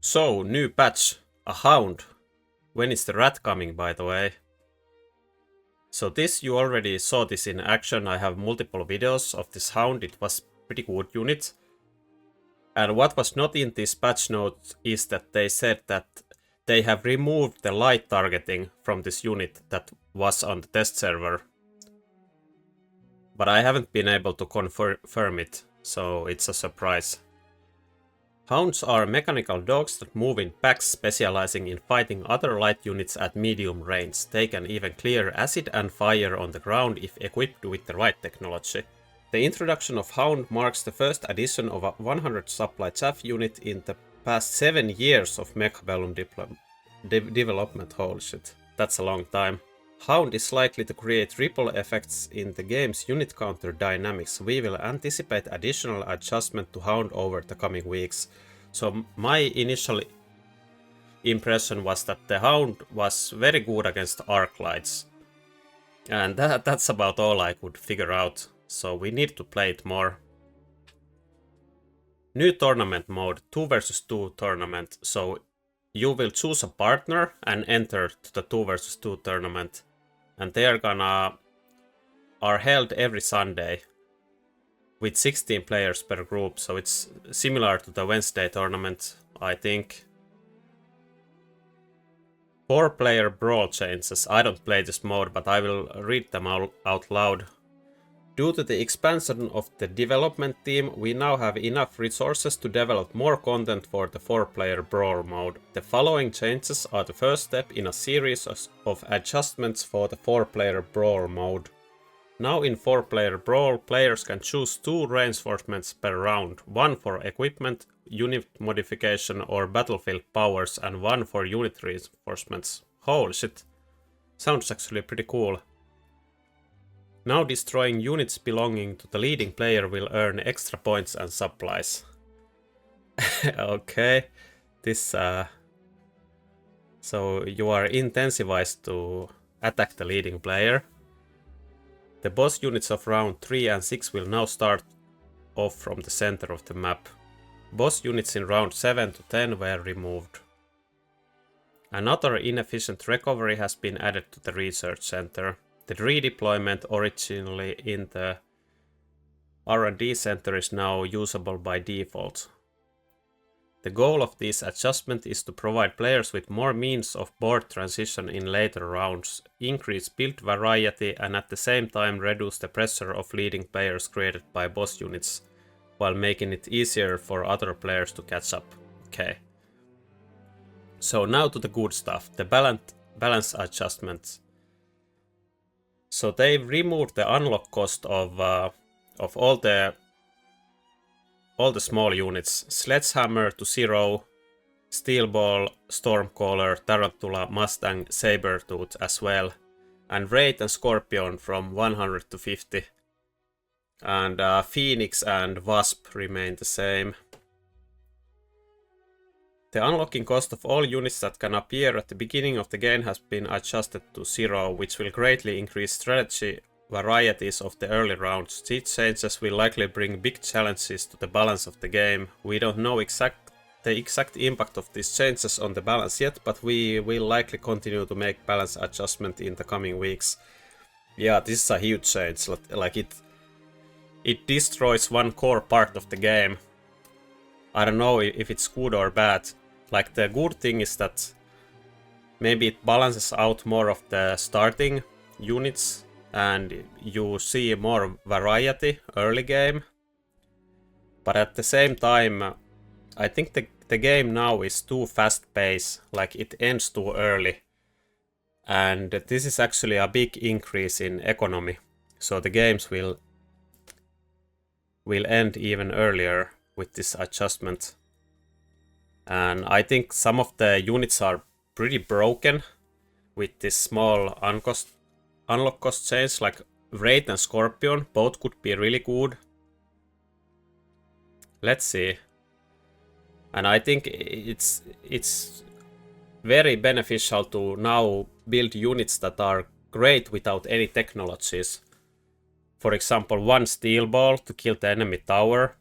So, new patch, a Hound. When is the rat coming, by the way? So this, you already saw this in action. I have multiple videos of this Hound. It was pretty good unit. And what was not in this patch note is that they said that they have removed the light targeting from this unit that was on the test server. But I haven't been able to confirm it, so it's a surprise. Hounds are mechanical dogs that move in packs, specializing in fighting other light units at medium range. They can even clear acid and fire on the ground if equipped with the right technology. The introduction of Hound marks the first addition of a 100 supply chaff unit in the past 7 years of Mechabellum development. Holy shit, that's a long time. Hound is likely to create ripple effects in the game's unit counter dynamics. We will anticipate additional adjustment to Hound over the coming weeks. So my initial impression was that the Hound was very good against arc lights. And that's about all I could figure out. So we need to play it more. New tournament mode, 2 vs 2 tournament. So you will choose a partner and enter to the 2 vs 2 tournament. And they are held every Sunday with 16 players per group. So it's similar to the Wednesday tournament, I think. 4-player brawl changes. I don't play this mode, but I will read them out loud. Due to the expansion of the development team, we now have enough resources to develop more content for the 4-player brawl mode. The following changes are the first step in a series of adjustments for the 4-player brawl mode. Now in 4-player brawl, players can choose 2 reinforcements per round, 1 for equipment, unit modification or battlefield powers, and 1 for unit reinforcements. Holy shit, sounds actually pretty cool. Now destroying units belonging to the leading player will earn extra points and supplies. Okay, this so you are incentivized to attack the leading player. The boss units of round 3 and 6 will now start off from the center of the map. Boss units in round 7 to 10 were removed. Another inefficient recovery has been added to the research center. The redeployment originally in the R&D center is now usable by default. The goal of this adjustment is to provide players with more means of board transition in later rounds, increase build variety, and at the same time reduce the pressure of leading players created by boss units, while making it easier for other players to catch up. Okay. So now to the good stuff, the balance adjustments. So they removed the unlock cost of all the small units. Sledgehammer to 0, Steelball, Stormcaller, Tarantula, Mustang, Sabertooth as well. And Wraith and Scorpion from 100 to 50. And Phoenix and Wasp remain the same. The unlocking cost of all units that can appear at the beginning of the game has been adjusted to 0, which will greatly increase strategy varieties of the early rounds. These changes will likely bring big challenges to the balance of the game. We don't know the exact impact of these changes on the balance yet, but we will likely continue to make balance adjustment in the coming weeks. Yeah, this is a huge change. Like it destroys one core part of the game. I don't know if it's good or bad. Like, the good thing is that maybe it balances out more of the starting units and you see more variety early game. But at the same time, I think the game now is too fast paced, like it ends too early. And this is actually a big increase in economy. So the games will end even earlier with this adjustment. And I think some of the units are pretty broken with this small unlock cost change, like Wraith and Scorpion, both could be really good. Let's see. And I think it's very beneficial to now build units that are great without any technologies. For example, 1 steel ball to kill the enemy tower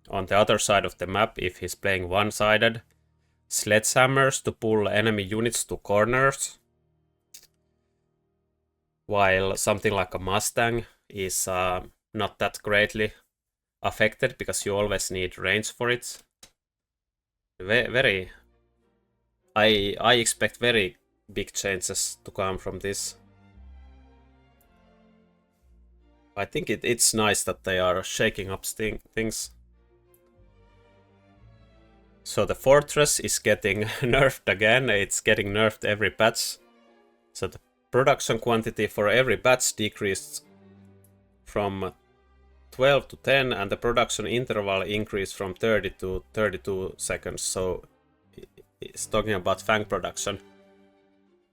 on the other side of the map if he's playing one-sided. sledgehammers to pull enemy units to corners, while something like a Mustang is not that greatly affected because you always need range for it. Very, I expect very big changes to come from this. I think it's nice that they are shaking up things. So the fortress is getting nerfed again. It's getting nerfed every patch. So the production quantity for every batch decreased from 12 to 10, and the production interval increased from 30 to 32 seconds. So it's talking about Fang production.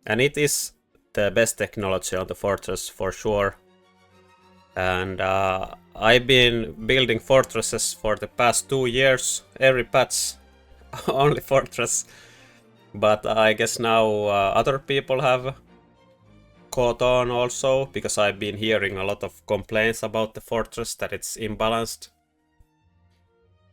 And it is the best technology on the fortress for sure. And I've been building fortresses for the past 2 years, every patch, only fortress. But I guess now other people have caught on also, because I've been hearing a lot of complaints about the fortress, that it's imbalanced.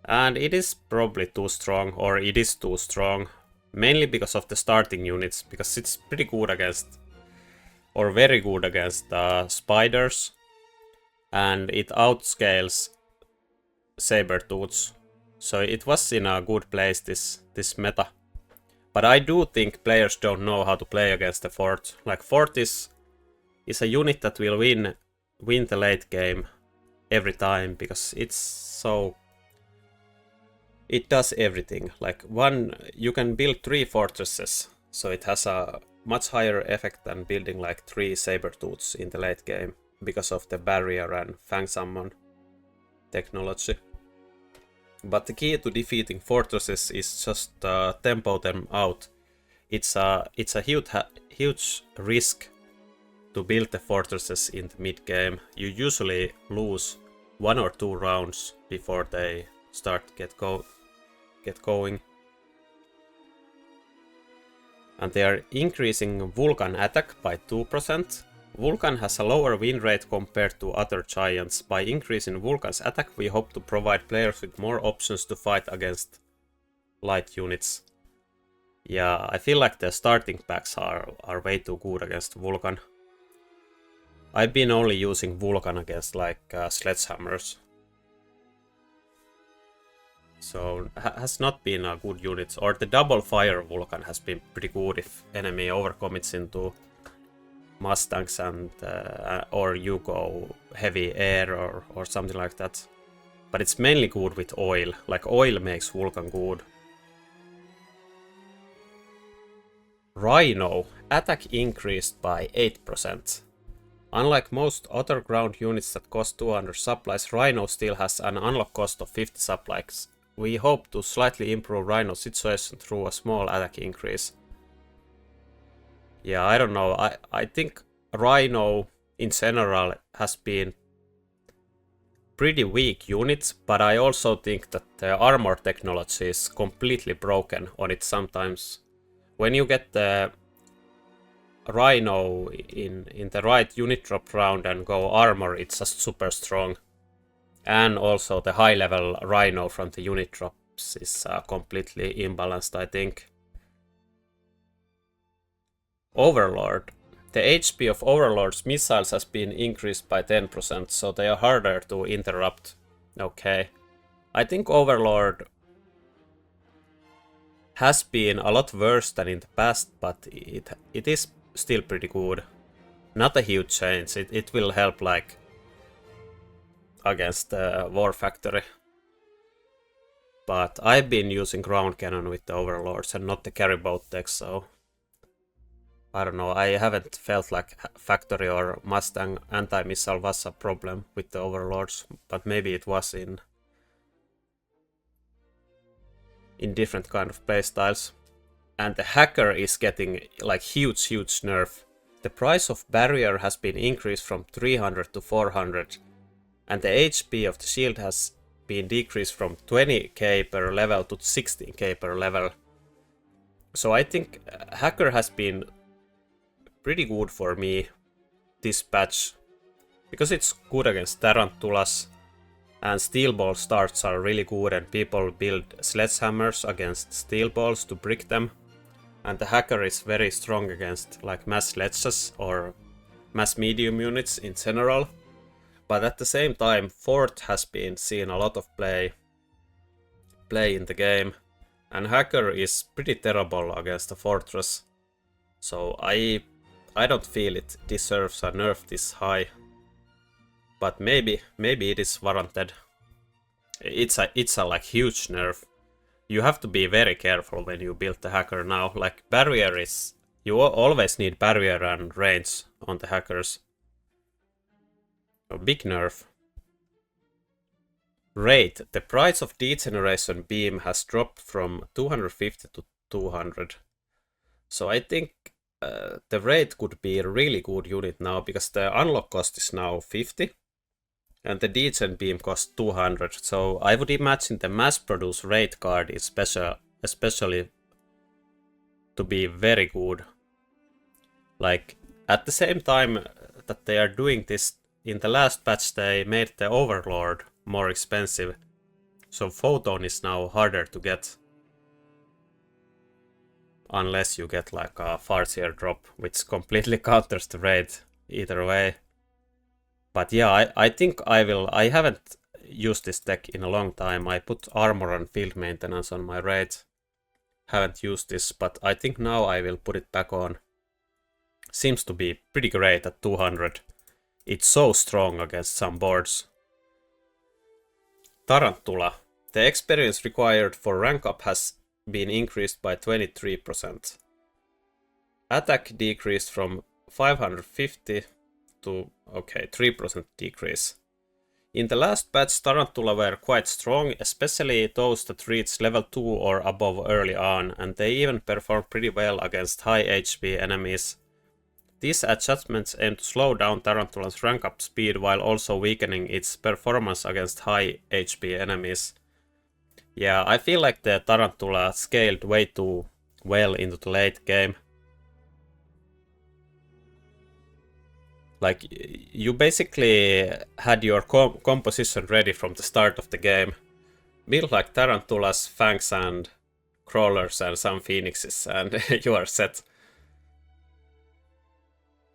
And it is probably too strong, or it is too strong, mainly because of the starting units, because it's pretty good against, or very good against spiders. And it outscales saber-tooths. So it was in a good place, this meta. But I do think players don't know how to play against the fort. Like, fort is a unit that will win the late game every time, because it's so... It does everything. Like, you can build 3 fortresses, so it has a much higher effect than building like 3 saber-tooths in the late game, because of the barrier and Fang Summon technology. But the key to defeating fortresses is just tempo them out. It's a huge risk to build the fortresses in the mid game. You usually lose 1 or 2 rounds before they start get going. And they are increasing Vulcan attack by 2%. Vulcan has a lower win rate compared to other giants. By increasing Vulcan's attack, we hope to provide players with more options to fight against light units. Yeah, I feel like the starting packs are way too good against Vulcan. I've been only using Vulcan against like sledgehammers. So has not been a good unit. Or the double fire Vulcan has been pretty good if enemy overcommits into Mustangs and or you go heavy air or something like that. But it's mainly good with oil. Like, oil makes Vulcan good. Rhino attack increased by 8%. Unlike most other ground units that cost 200 supplies, Rhino still has an unlock cost of 50 supplies. We hope to slightly improve Rhino's situation through a small attack increase. Yeah, I don't know. I think Rhino in general has been pretty weak unit, but I also think that the armor technology is completely broken on it sometimes. When you get the Rhino in the right unit drop round and go armor, it's just super strong. And also the high level Rhino from the unit drops is completely imbalanced, I think. Overlord. The HP of Overlord's missiles has been increased by 10%, so they are harder to interrupt. Okay. I think Overlord has been a lot worse than in the past, but it is still pretty good. Not a huge change. It will help like against the War Factory. But I've been using ground cannon with the Overlords and not the carry boat deck, so I don't know. I haven't felt like Factory or Mustang anti-missile was a problem with the Overlords, but maybe it was in different kind of playstyles. And the Hacker is getting like huge nerf. The price of barrier has been increased from 300 to 400, and the HP of the shield has been decreased from 20k per level to 16k per level. So I think Hacker has been pretty good for me this patch, because it's good against tarantulas, And steel ball starts are really good, and people build sledgehammers against steel balls to brick them. And the hacker is very strong against like mass sledges or mass medium units in general. But at the same time, fort has been seen a lot of play in the game, and hacker is pretty terrible against the fortress. So I don't feel it deserves a nerf this high. But maybe it is warranted. It's a like huge nerf. You have to be very careful when you build the hacker now. Like barrier is, you always need barrier and range on the hackers. A big nerf. Rate. The price of degeneration beam has dropped from 250 to 200. So I think the rate could be a really good unit now, because the unlock cost is now 50. And the degen beam costs 200, so I would imagine the mass-produced raid card is especially to be very good. Like, at the same time that they are doing this, in the last patch they made the Overlord more expensive, so Photon is now harder to get. Unless you get like a Farseer drop, which completely counters the raid either way. But yeah, I think I haven't used this deck in a long time. I put armor and field maintenance on my raid. Haven't used this, but I think now I will put it back on. Seems to be pretty great at 200. It's so strong against some boards. Tarantula. The experience required for rank up has been increased by 23%. Attack decreased from 550 to 3% decrease. In the last patch, Tarantula were quite strong, especially those that reached level 2 or above early on, and they even performed pretty well against high HP enemies. These adjustments aim to slow down Tarantula's rank up speed while also weakening its performance against high HP enemies. Yeah, I feel like the Tarantula scaled way too well into the late game. Like, you basically had your composition ready from the start of the game. Build like Tarantulas, Fangs and Crawlers and some Phoenixes and you are set.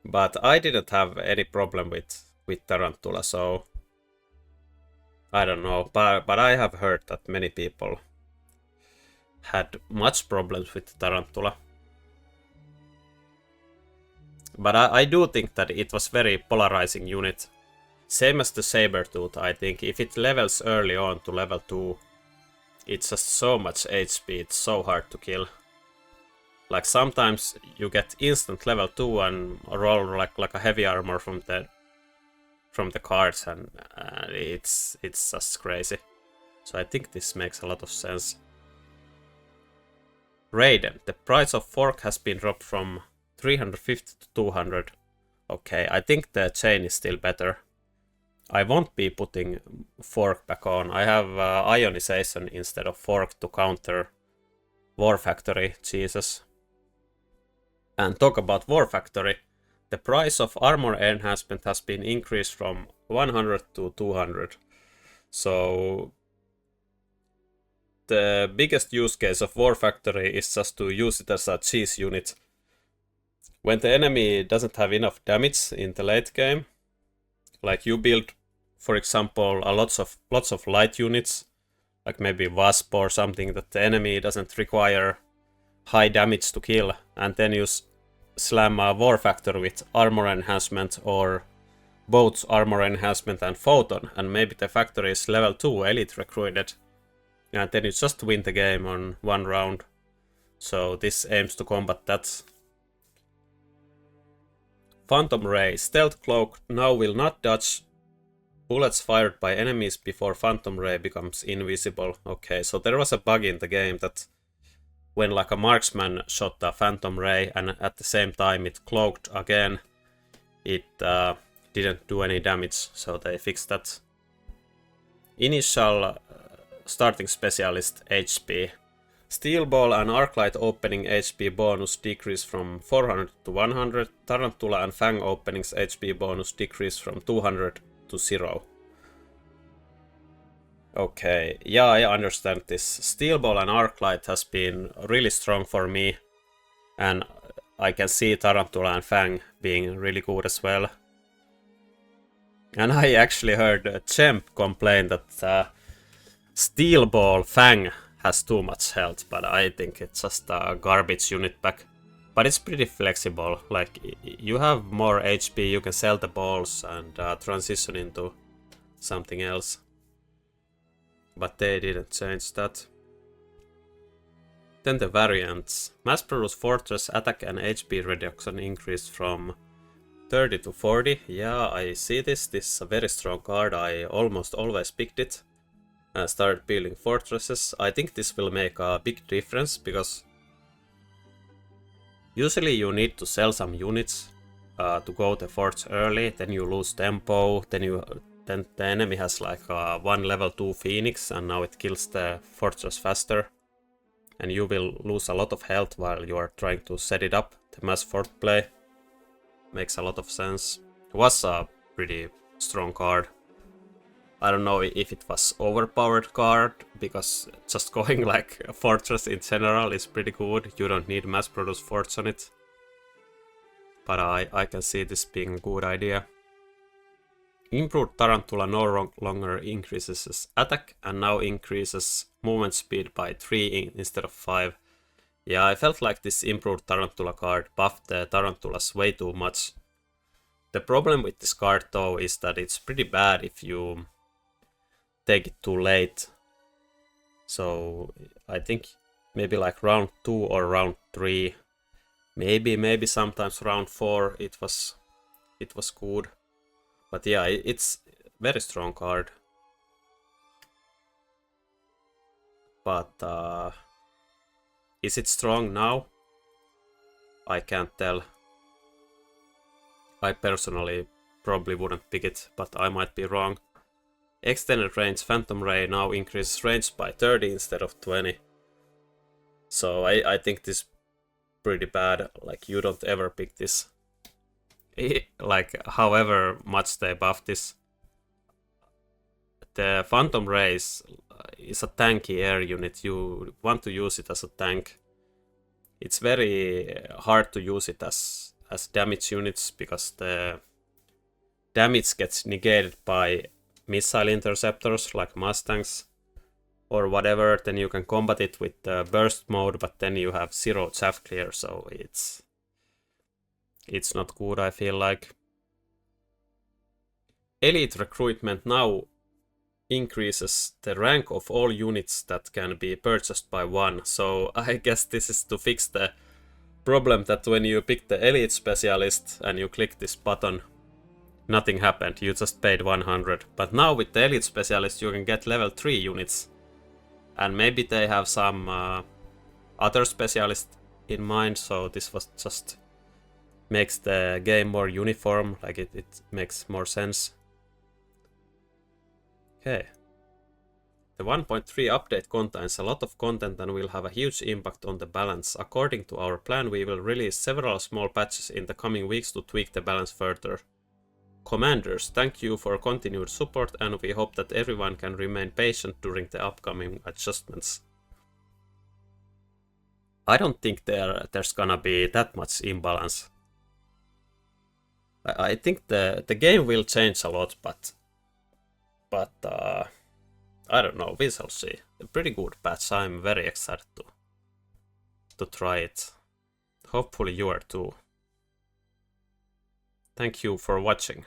But I didn't have any problem with Tarantula, so I don't know. But I have heard that many people had much problems with Tarantula. But I do think that it was very polarizing unit. Same as the Sabertooth, I think. If it levels early on to level 2, it's just so much HP, it's so hard to kill. Like sometimes you get instant level 2 and roll like a heavy armor from the cards, and it's just crazy. So I think this makes a lot of sense. Raiden. The price of fork has been dropped from 350 to 200. Okay, I think the chain is still better. I won't be putting fork back on. I have ionization instead of fork to counter War Factory Jesus. And talk about War Factory. The price of armor enhancement has been increased from 100 to 200. So the biggest use case of War Factory is just to use it as a cheese unit. When the enemy doesn't have enough damage in the late game, like you build, for example, lots of light units, like maybe Wasp or something that the enemy doesn't require high damage to kill, and then you slam a War Factor with armor enhancement or both armor enhancement and photon, and maybe the factory is level 2 elite recruited, and then you just win the game on one round. So this aims to combat that. Phantom Ray. Stealth Cloak now will not dodge bullets fired by enemies before Phantom Ray becomes invisible. Okay, so there was a bug in the game that when like a marksman shot a Phantom Ray and at the same time it cloaked again, it didn't do any damage, so they fixed that. Initial starting specialist HP. Steel Ball and Arclight opening HP bonus decrease from 400 to 100. Tarantula and Fang openings HP bonus decrease from 200 to 0. Okay, yeah, I understand this. Steel Ball and Arclight has been really strong for me, and I can see Tarantula and Fang being really good as well. And I actually heard Chemp complain that Steel Ball Fang has too much health, but I think it's just a garbage unit pack. But it's pretty flexible, like you have more HP, you can sell the balls and transition into something else. But they didn't change that. Then the variants. Mass-produced Fortress attack and HP reduction increased from 30 to 40. Yeah, I see this. This is a very strong card. I almost always picked it. And started building fortresses. I think this will make a big difference because usually you need to sell some units to go the forts early. Then you lose tempo. Then the enemy has like a 1 level 2 Phoenix and now it kills the fortress faster. And you will lose a lot of health while you are trying to set it up. The mass fort play makes a lot of sense. It was a pretty strong card. I don't know if it was overpowered card, because just going like a fortress in general is pretty good. You don't need mass-produced forts on it. But I can see this being a good idea. Improved Tarantula no longer increases its attack and now increases movement speed by 3 instead of 5. Yeah, I felt like this improved Tarantula card buffed the Tarantulas way too much. The problem with this card though is that it's pretty bad if you take it too late. So I think maybe like round 2 or round 3, maybe sometimes round 4 it was good. But yeah, it's very strong card. But is it strong now? I can't tell. I personally probably wouldn't pick it, but I might be wrong. Extended range Phantom Ray now increases range by 30 instead of 20. So I think this is pretty bad. Like, you don't ever pick this. Like, however much they buff this. The Phantom Ray is a tanky air unit. You want to use it as a tank. It's very hard to use it as damage units because the damage gets negated by missile interceptors like Mustangs or whatever. Then you can combat it with burst mode, but then you have 0 chaff clear, so it's not good, I feel like. Elite recruitment now increases the rank of all units that can be purchased by 1. So I guess this is to fix the problem that when you pick the elite specialist and you click this button, nothing happened, you just paid 100. But now with the elite specialist you can get level 3 units. And maybe they have some other specialist in mind, so this was just makes the game more uniform, like it makes more sense. Okay. The 1.3 update contains a lot of content and will have a huge impact on the balance. According to our plan, we will release several small patches in the coming weeks to tweak the balance further. Commanders, thank you for continued support and we hope that everyone can remain patient during the upcoming adjustments. I don't think there's gonna be that much imbalance. I think the game will change a lot, but I don't know, we shall see. A pretty good patch, I'm very excited to try it. Hopefully you are too. Thank you for watching.